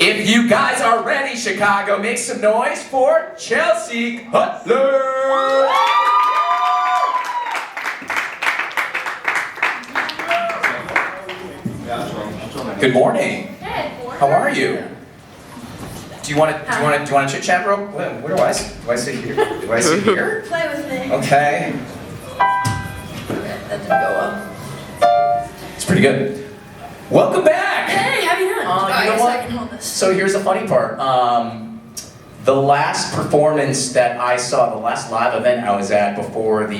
If you guys are ready, Chicago, make some noise for Chelsea Cutler! Good morning. Hey, How are you? Do you want to chit chat, bro? Where do I sit? Do I sit here? Do I sit here? play with me. Okay. Okay, that didn't go well. It's pretty good. Welcome back. Hey, how you doing? You know I guess what? I can hold this. So here's the funny part. The last performance that I saw, the last live event I was at before the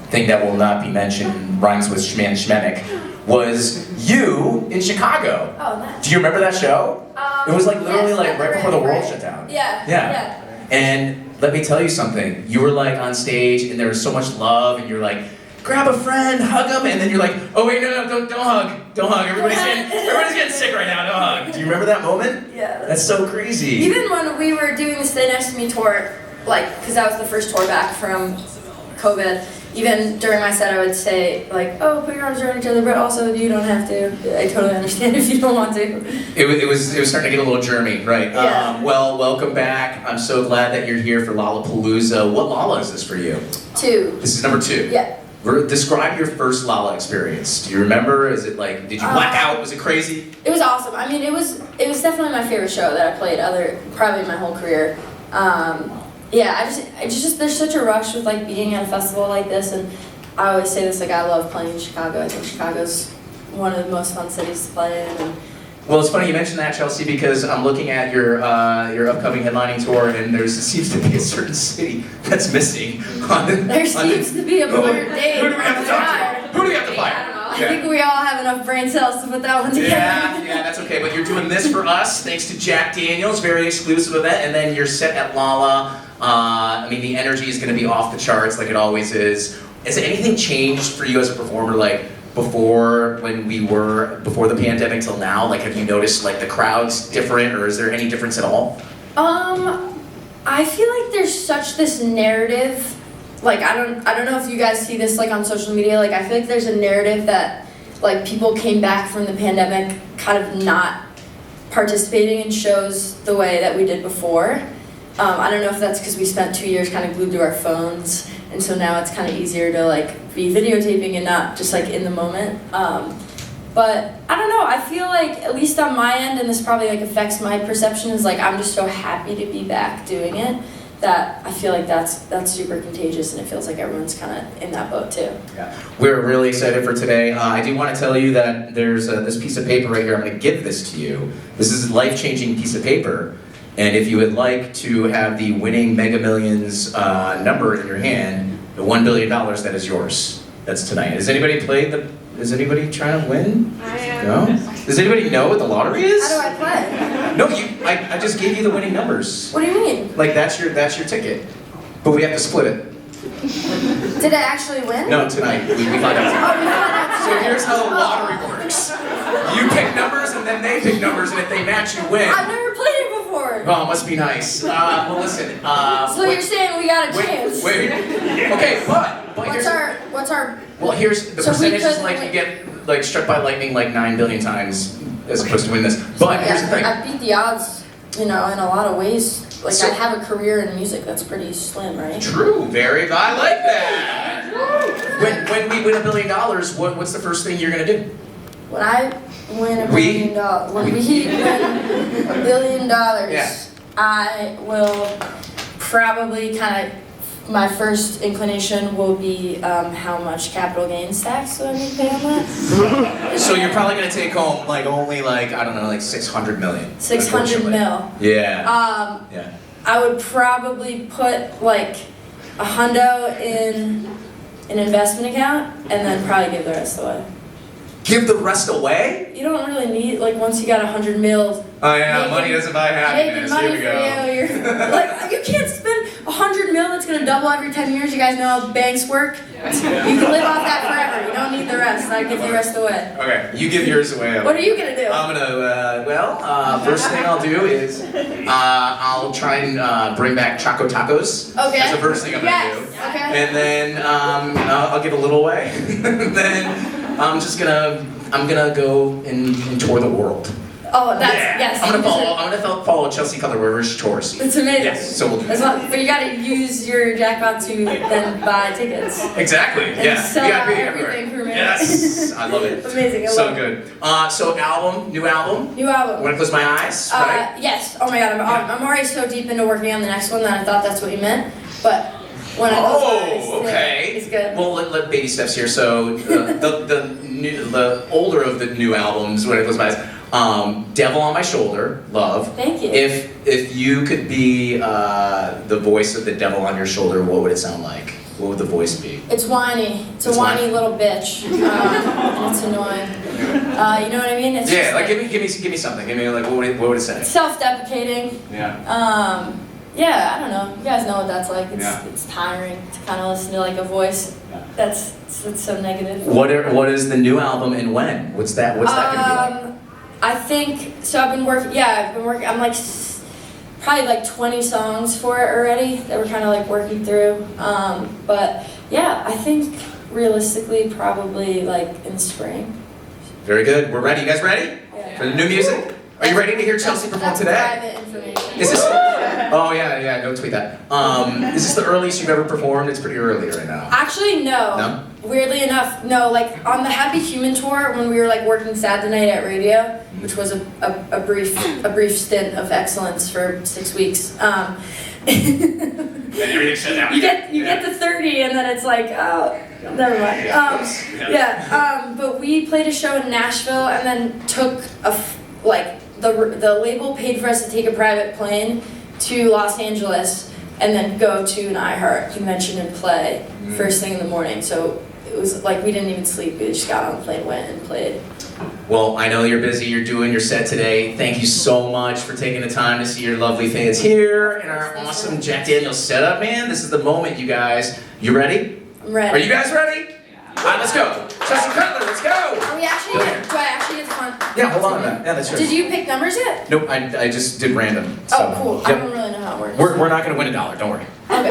thing that will not be mentioned, rhymes with Schman Schmenick, was you in Chicago. Oh, nice. Do you remember that show? It was like literally yes, like right before the world right. shut down. Yeah. And let me tell you something. You were like on stage and there was so much love and you're like, grab a friend, hug him, and then you're like, oh wait, no, don't hug. Everybody's getting sick right now, don't hug. Do you remember that moment? Yeah. That's so crazy. Even when we were doing the Stay Next to Me tour, like, because that was the first tour back from COVID, even during my set I would say, like, oh, put your arms around each other, but also you don't have to. I totally understand if you don't want to. It was starting to get a little germy, right? Yeah. Well, welcome back. I'm so glad that you're here for Lollapalooza. What Lolla is this for you? 2. This is number 2. Yeah. Describe your first Lolla experience. Do you remember? Is it like, did you black out? Was it crazy? It was awesome. I mean, it was definitely my favorite show that I played, probably my whole career. Yeah, I just there's such a rush with like being at a festival like this, and I always say this, like, I love playing in Chicago. I think Chicago's one of the most fun cities to play in. And Well, it's funny you mentioned that, Chelsea, because I'm looking at your upcoming headlining tour, and there seems to be a certain city that's missing. there seems to be a blurred date. Who do we have to talk to? Who do we have to I fire? don't know. I think we all have enough brain cells to put that one together. Yeah, that's okay. But you're doing this for us, thanks to Jack Daniels, very exclusive event, and then you're set at Lolla. I mean, the energy is going to be off the charts, like it always is. Has anything changed for you as a performer, like before the pandemic till now? Like, have you noticed like the crowd's different, or is there any difference at all? I feel like there's such this narrative. Like, I don't know if you guys see this like on social media. Like, I feel like there's a narrative that like people came back from the pandemic kind of not participating in shows the way that we did before. I don't know if that's because we spent 2 years kind of glued to our phones, and so now it's kind of easier to like be videotaping and not just like in the moment. But I don't know, I feel like, at least on my end, and this probably like affects my perception, is like I'm just so happy to be back doing it that I feel like that's super contagious, and it feels like everyone's kind of in that boat too. Yeah, we're really excited for today. I do want to tell you that there's this piece of paper right here. I'm going to give this to you. This is a life-changing piece of paper. And if you would like to have the winning Mega Millions number in your hand, the $1 billion, that is yours. That's tonight. Is anybody trying to win? I am. No? Does anybody know what the lottery is? How do I play? No, I just gave you the winning numbers. What do you mean? Like, that's your ticket. But we have to split it. Did I actually win? No, tonight. We find out. Oh, we found out So tonight. here's how the lottery works. You pick numbers and then they pick numbers, and if they match, you win. I've never played it before. Oh, must be nice. Well, listen. So you're saying we got a chance? Wait. Okay, but What's our? Well, here's the So we percentage is could- like you get like struck by lightning like 9 billion times as opposed to win this. But here's the thing. I beat the odds, in a lot of ways. Like, So- I have a career in music that's pretty slim, right? True. I like that. When we win $1 billion, what's the first thing you're gonna do? When I win $1 billion, when we win $1 billion, Yeah. I will probably my first inclination will be how much capital gains tax do I need to pay on that? So you're probably gonna take home like only like I don't know, like 600 million. 600 mil. Yeah. Yeah. I would probably put like a hundo in an investment account and then probably give the rest away. Give the rest away? You don't really need, like, once you got 100 mil. Oh yeah, money doesn't buy Making happiness. money Here we for go. you. You're, like, you can't spend 100 mil that's gonna double every 10 years. You guys know how banks work? You can live off that forever. You don't need the rest. I give the rest away. Okay, you give yours away. What are you gonna do? I'm gonna, first thing I'll do is, I'll try and bring back Choco Tacos. Okay. That's the first thing I'm gonna do. Okay. And then, I'll give a little away. Then, I'm gonna go and tour the world. Oh, that's Yeah. yes. I'm gonna follow Chelsea Cutler wherever she tours. It's amazing. Yes, so we'll do As that. long, but you gotta use your jackpot to then buy tickets. Exactly. And Yeah. sell You gotta out be everything for me. Yes. I love it. Amazing. I So love it. good. So new album. New album. When I close my eyes, right? Yes. Oh my god, I'm already so deep into working on the next one that I thought that's what you meant. But when I close my eyes, okay. it's good. Well, let baby steps here. So the older of the new albums, when I close my eyes, Devil on My Shoulder, love. Thank you. If you could be the voice of the devil on your shoulder, what would it sound like? What would the voice be? It's whiny. It's a whiny little bitch. And it's annoying. You know what I mean? It's Yeah, just like give me something. Give me like what would it say? self-deprecating. Yeah. Yeah, I don't know. You guys know what that's like. Yeah. It's tiring to kind of listen to like a voice that's so negative. What is the new album and when? What's that gonna be like? I think so. I've been working. Yeah, I've been working. I'm like probably like 20 songs for it already that we're kind of like working through. But yeah, I think realistically probably like in spring. Very good. We're ready. You guys ready Yeah. for the new music? Are you ready to hear Chelsea perform That's today? private information. Is this? Oh yeah. Don't tweet that. Is this the earliest you've ever performed? It's pretty early right now. Actually, no. No? Weirdly enough, no. Like on the Happy Human tour, when we were like working Saturday night at radio, which was a brief stint of excellence for 6 weeks. And everything shut down. You get to 30, and then it's like, oh, never mind. But we played a show in Nashville, and then took the label paid for us to take a private plane to Los Angeles, and then go to an iHeart convention and play first thing in the morning. So it was like we didn't even sleep. We just got on the plane, went and played. Well, I know you're busy. You're doing your set today. Thank you so much for taking the time to see your lovely fans here in our awesome Jack Daniels setup, man. This is the moment, you guys. You ready? I'm ready. Are you guys ready? All right, let's go. Chelsea Cutler, let's go. Are we actually? Do I actually get the fun? Yeah, hold on a minute. Yeah, that's right. Did you pick numbers yet? Nope, I just did random. So, Oh, cool. I yep. don't really know how it works. We're not going to win $1. Don't worry. Okay.